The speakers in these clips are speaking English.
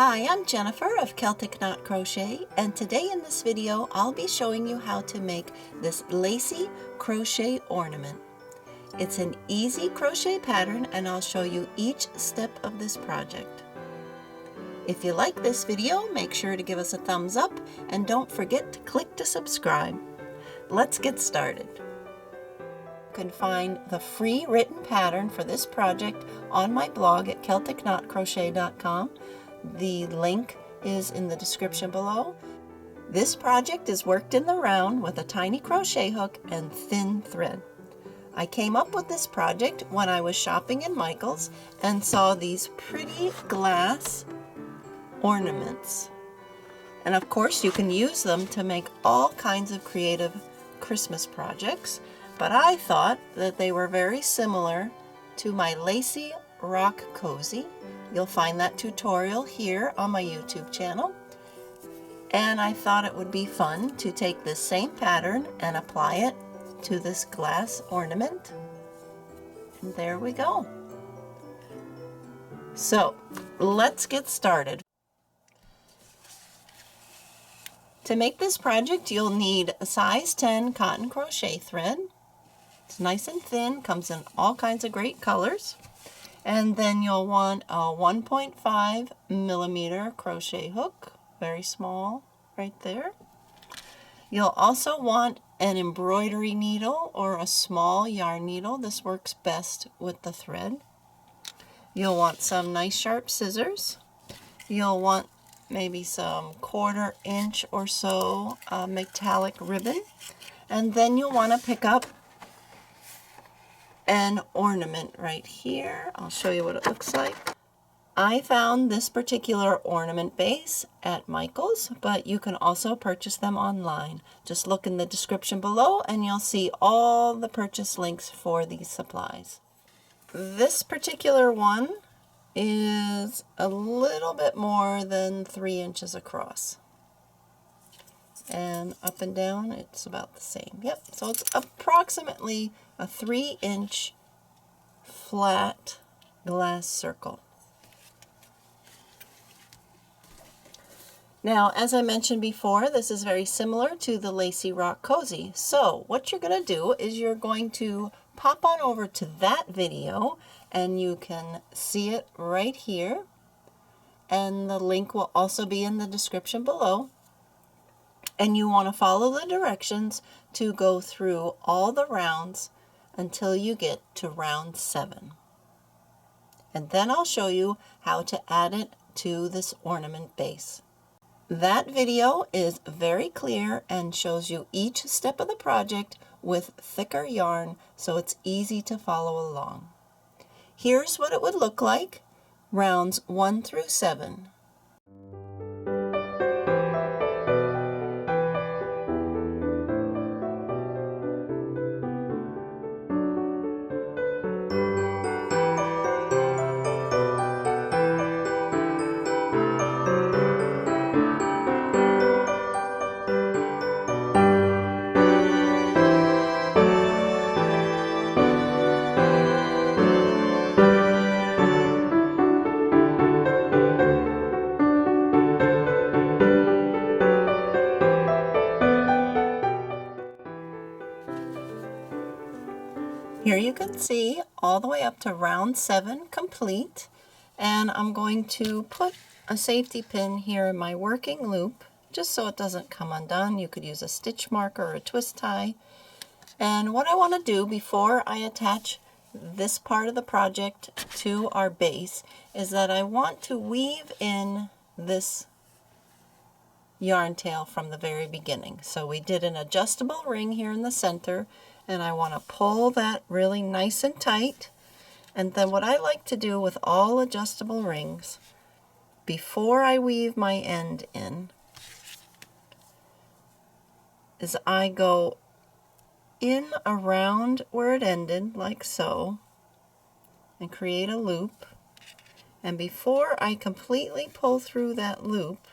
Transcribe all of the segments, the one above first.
Hi, I'm Jennifer of Celtic Knot Crochet, and today in this video I'll be showing you how to make this Lacy Crochet Ornament. It's an easy crochet pattern and I'll show you each step of this project. If you like this video, make sure to give us a thumbs up and don't forget to click to subscribe. Let's get started. You can find the free written pattern for this project on my blog at CelticKnotCrochet.com. The link is in the description below. This project is worked in the round with a tiny crochet hook and thin thread. I came up with this project when I was shopping in Michael's and saw these pretty glass ornaments. And of course you can use them to make all kinds of creative Christmas projects, but I thought that they were very similar to my Lacy Rock Cozy. You'll find that tutorial here on my YouTube channel. And I thought it would be fun to take this same pattern and apply it to this glass ornament. And there we go. So let's get started. To make this project, you'll need a size 10 cotton crochet thread. It's nice and thin, comes in all kinds of great colors. And then you'll want a 1.5 millimeter crochet hook, very small right there. You'll also want an embroidery needle or a small yarn needle. This works best with the thread. You'll want some nice sharp scissors. You'll want maybe some 1/4 inch or so metallic ribbon. And then you'll want to pick up an ornament right here. I'll show you what it looks like. I found this particular ornament base at Michael's, but you can also purchase them online. Just look in the description below and you'll see all the purchase links for these supplies. This particular one is a little bit more than 3 inches across. And up and down, it's about the same. Yep, so it's approximately a 3-inch flat glass circle. Now, as I mentioned before, this is very similar to the Lacy Rock Cozy. So what you're going to do is you're going to pop on over to that video and you can see it right here. And the link will also be in the description below. And you want to follow the directions to go through all the rounds until you get to round 7. And then I'll show you how to add it to this ornament base. That video is very clear and shows you each step of the project with thicker yarn, so it's easy to follow along. Here's what it would look like, rounds 1 through 7. Here you can see all the way up to round 7 complete, and I'm going to put a safety pin here in my working loop just so it doesn't come undone. You could use a stitch marker or a twist tie. And what I want to do before I attach this part of the project to our base is that I want to weave in this yarn tail from the very beginning. So we did an adjustable ring here in the center, and I want to pull that really nice and tight. And then what I like to do with all adjustable rings, before I weave my end in, is I go in around where it ended, like so, and create a loop. And before I completely pull through that loop,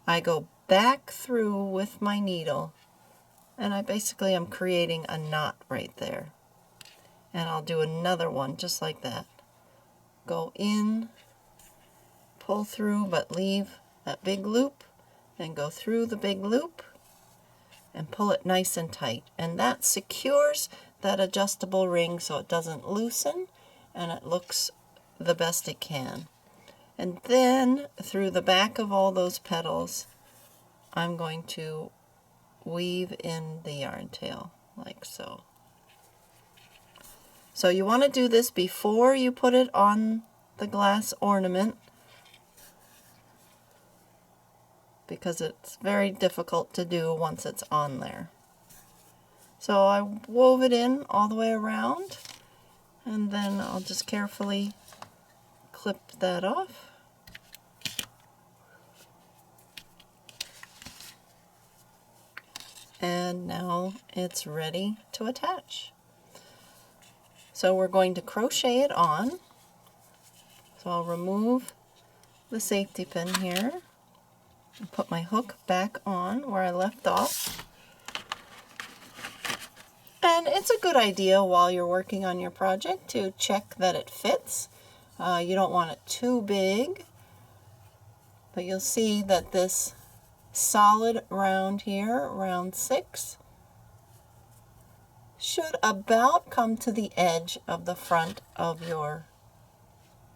I go back through with my needle, and I basically am creating a knot right there. And I'll do another one just like that. Go in, pull through but leave that big loop, and go through the big loop and pull it nice and tight. And that secures that adjustable ring so it doesn't loosen and it looks the best it can. And then through the back of all those petals, I'm going to weave in the yarn tail like so. So you want to do this before you put it on the glass ornament, because it's very difficult to do once it's on there. So I wove it in all the way around, and then I'll just carefully clip that off. And now it's ready to attach. So we're going to crochet it on. So I'll remove the safety pin here and put my hook back on where I left off. And it's a good idea while you're working on your project to check that it fits. You don't want it too big, but you'll see that this solid round here, round 6, should about come to the edge of the front of your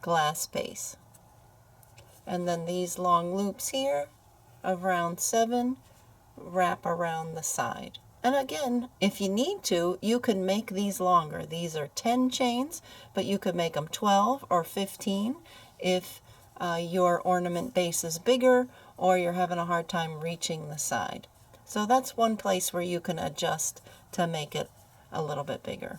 glass base. And then these long loops here of round 7 wrap around the side. And again, if you need to, you can make these longer. These are 10 chains, but you could make them 12 or 15 if your ornament base is bigger or you're having a hard time reaching the side. So that's one place where you can adjust to make it a little bit bigger.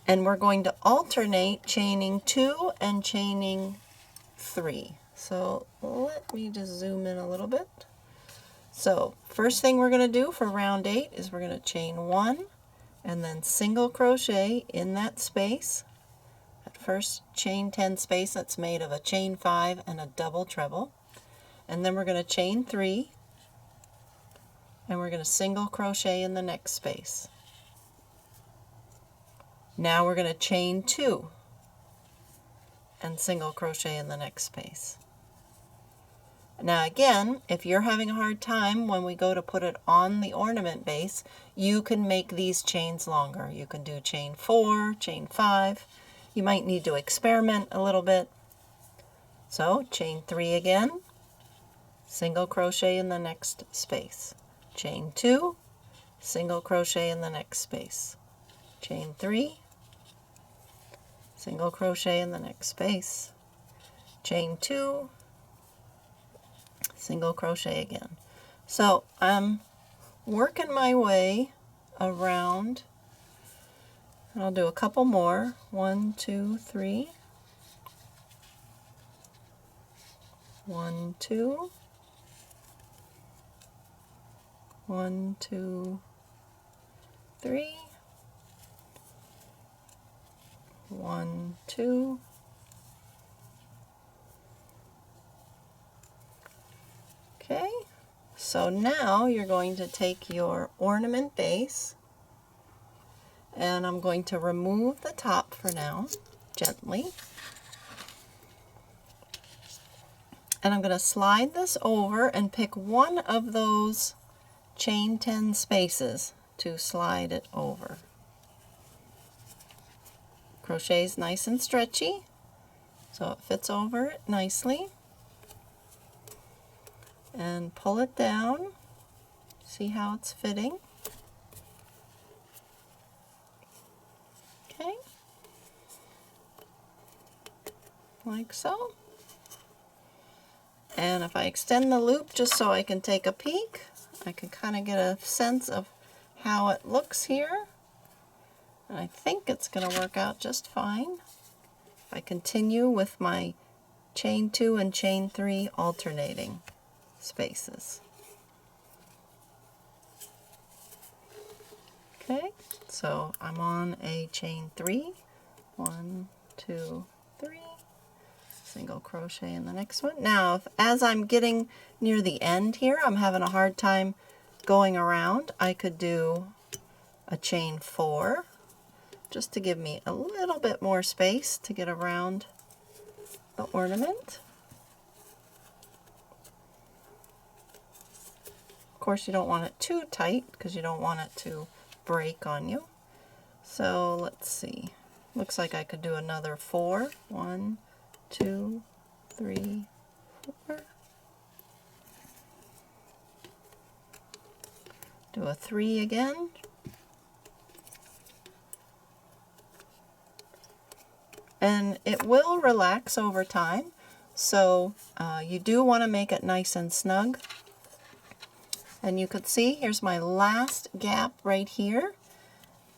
And we're going to alternate chaining 2 and chaining 3. So let me just zoom in a little bit. So first thing we're going to do for round 8 is we're going to chain 1 and then single crochet in that space. At first chain 10 space that's made of a chain 5 and a double treble. And then we're going to chain 3 and we're going to single crochet in the next space. Now we're going to chain 2 and single crochet in the next space. Now again, if you're having a hard time when we go to put it on the ornament base, you can make these chains longer. You can do chain 4, chain 5. You might need to experiment a little bit. So chain 3 again, single crochet in the next space. Chain 2, single crochet in the next space. Chain 3, single crochet in the next space. Chain 2, single crochet again. So I'm working my way around, and I'll do a couple more. 1, 2, 3. 1, 2. 1, 2, 3. 1, 2. Okay, so now you're going to take your ornament base, and I'm going to remove the top for now, gently. And I'm going to slide this over and pick one of those chain 10 spaces to slide it over. Crochet is nice and stretchy, so it fits over it nicely. And pull it down. See how it's fitting? Okay, like so. And if I extend the loop just so I can take a peek, I can kind of get a sense of how it looks here. And I think it's going to work out just fine. If I continue with my chain 2 and chain 3 alternating spaces. Okay, so I'm on a chain 3. 1, 2, 3. Single crochet in the next one. Now, as I'm getting near the end here, I'm having a hard time going around, I could do a chain 4 just to give me a little bit more space to get around the ornament. Of course, you don't want it too tight because you don't want it to break on you. So let's see. Looks like I could do another 4. 1, 2, 3, 4. Do a 3 again. And it will relax over time, so you do want to make it nice and snug. And you could see, here's my last gap right here.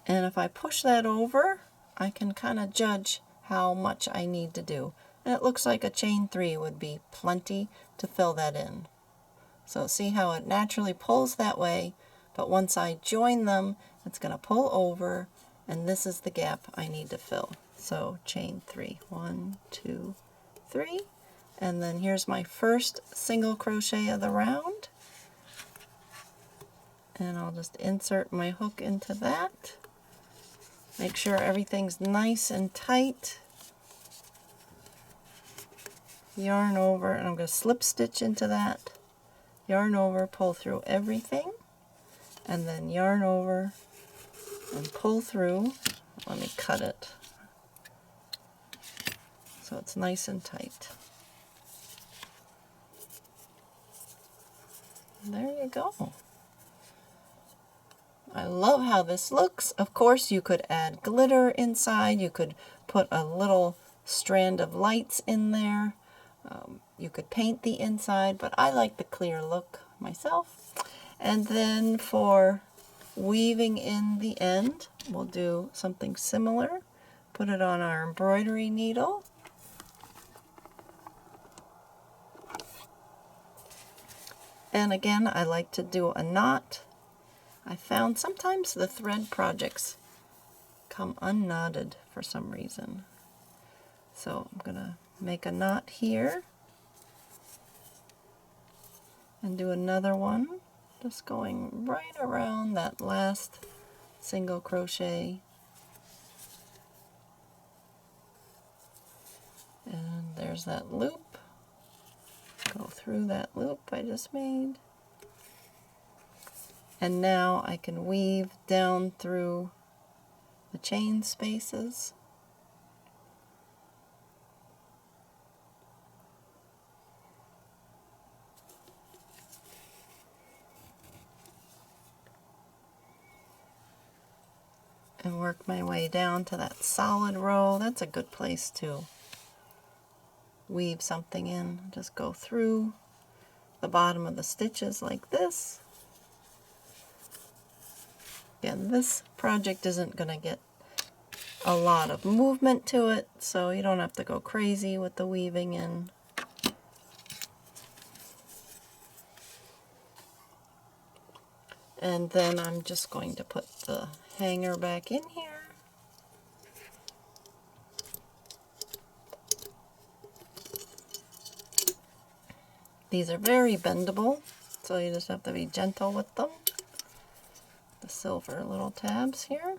And if I push that over, I can kind of judge how much I need to do. And it looks like a chain 3 would be plenty to fill that in. So see how it naturally pulls that way, but once I join them, it's going to pull over, and this is the gap I need to fill. So chain 3, 1, 2, 3, and then here's my first single crochet of the round. And I'll just insert my hook into that. Make sure everything's nice and tight. Yarn over, and I'm going to slip stitch into that. Yarn over, pull through everything, and then yarn over and pull through. Let me cut it so it's nice and tight. There you go. I love how this looks. Of course, you could add glitter inside. You could put a little strand of lights in there. You could paint the inside, but I like the clear look myself. And then for weaving in the end, we'll do something similar. Put it on our embroidery needle. And again, I like to do a knot. I found sometimes the thread projects come unknotted for some reason. So I'm going to make a knot here and do another one, just going right around that last single crochet. And there's that loop. Go through that loop I just made. And now I can weave down through the chain spaces. And work my way down to that solid row. That's a good place to weave something in. Just go through the bottom of the stitches like this. Again, this project isn't going to get a lot of movement to it, so you don't have to go crazy with the weaving in. And then I'm just going to put the hanger back in here. These are very bendable, so you just have to be gentle with them. The silver little tabs here.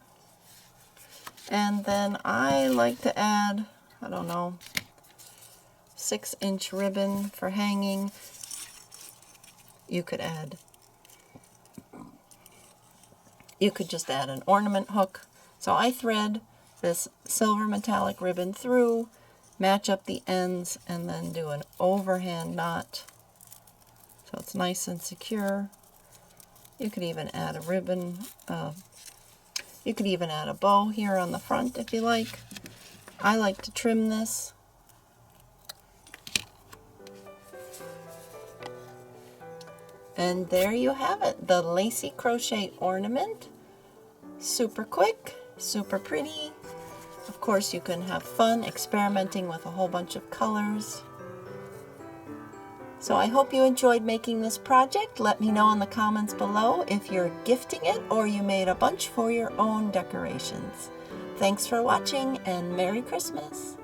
And then I like to add, I don't know, 6-inch ribbon for hanging. You could just add an ornament hook. So I thread this silver metallic ribbon through, match up the ends, and then do an overhand knot so it's nice and secure. You could even add a ribbon, you could even add a bow here on the front if you like. I like to trim this. And there you have it, the Lacy Crochet Ornament. Super quick, super pretty. Of course, you can have fun experimenting with a whole bunch of colors. So I hope you enjoyed making this project. Let me know in the comments below if you're gifting it or you made a bunch for your own decorations. Thanks for watching and Merry Christmas!